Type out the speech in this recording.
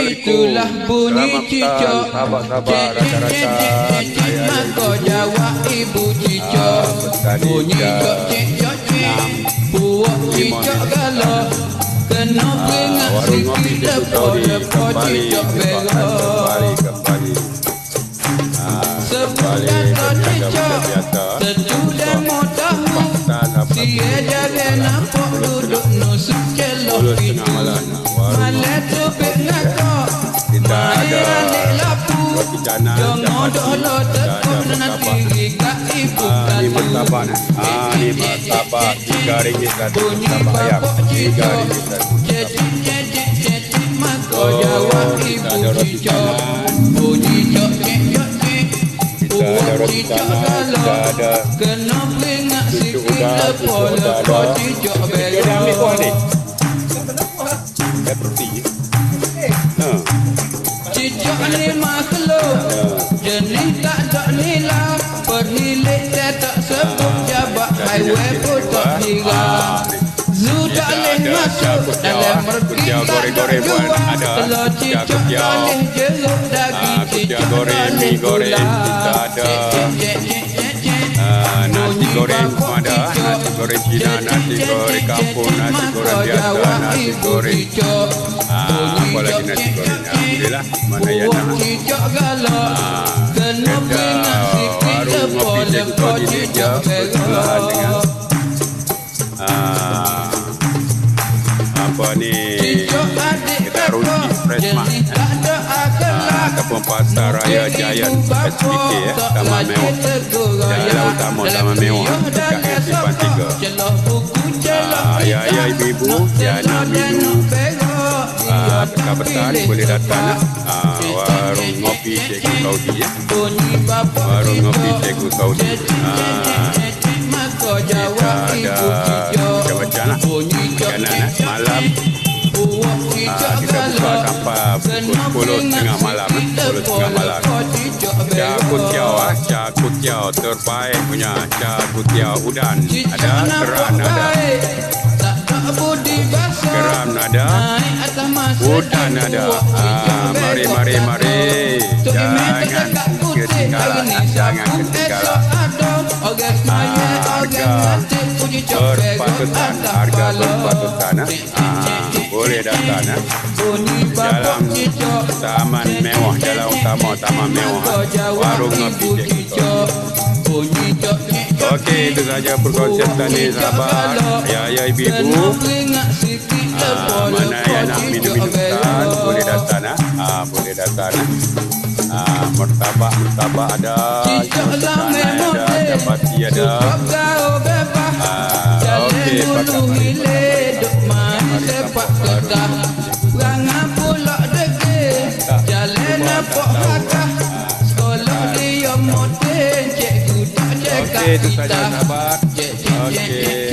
Itulah bunyi cicak. Maka jawab ibu cicak. Bunyi cicak. Puak cicak galak. Kena peringat sikit lepas cicak berak. Sebulan tak cicak. Sesudah mau tahu. Dia jaga nampak duduk nusuk celoh itu. Malah topik ngakak. Maya alik lapu. Jangan dolo tekuk nanti gigak ibu kali. Ini martabak ni. Ini martabak RM3 satu. Martabak ayam RM3 satu. Cecik maka jawab ibu cicak. Bunyi cok cek cok cek. Puak cicak galak. Kena peringat sikit lepas cicak Dia dah ambil buah ni. berak. Dah berhenti. Cicak ni makhluk jenis tak ada nilai. Perhilik dia tak sebut jabat highway pun tak hira. Zoo tak boleh masuk dalam merkita tak jual. Kalau cicak tak boleh jeruk daging cicak tak boleh gula. Nasi goreng semua ada. Nasi goreng Cina, nasi goreng kampung, nasi goreng biasa, nasi goreng. Apa lagi nasi goreng? Alhamdulillah, mana yang nak. Cicak galak. Kena peringat sikit lepas cicak berak. Apa ni? Kita ruji fresh mak. Ataupun pasar raya Giant SPK Taman Mewah. Jalan utama Taman Mewah dekat dengan Simpang 3. Ayah-ayah ibu-ibu yang nak minum petang-petang boleh datang warung ngopi Cikgu Saudi ya. Warung ngopi Cikgu Saudi. Kita ada macam-macam lah makanan malam. Kita buka sampai pukul 10 tengah malam. 10 tengah malam. Char kutiau terbaik punya. Char kutiau udan ada, keran ada. Keran ada, udan ada. Mari. Jangan ketinggalan. Jangan ketinggalan. Harga berpatutan. Boleh datang dalam Taman Mewah, jalan utama Taman Mewah, warung ngopi Cikgu. Okey, itu saja perkongsian tadi sahabat. Ya ibu-ibu, mana yang nak minum-minuman boleh datang boleh datang. Martabak ada, chapati ada. Okey, pakai sepak ketah Perangai pulak degil Jalan nampak kakak Sekolah dia moden Cikgu tak cekak kita Okey, itu saja sahabat. Okey.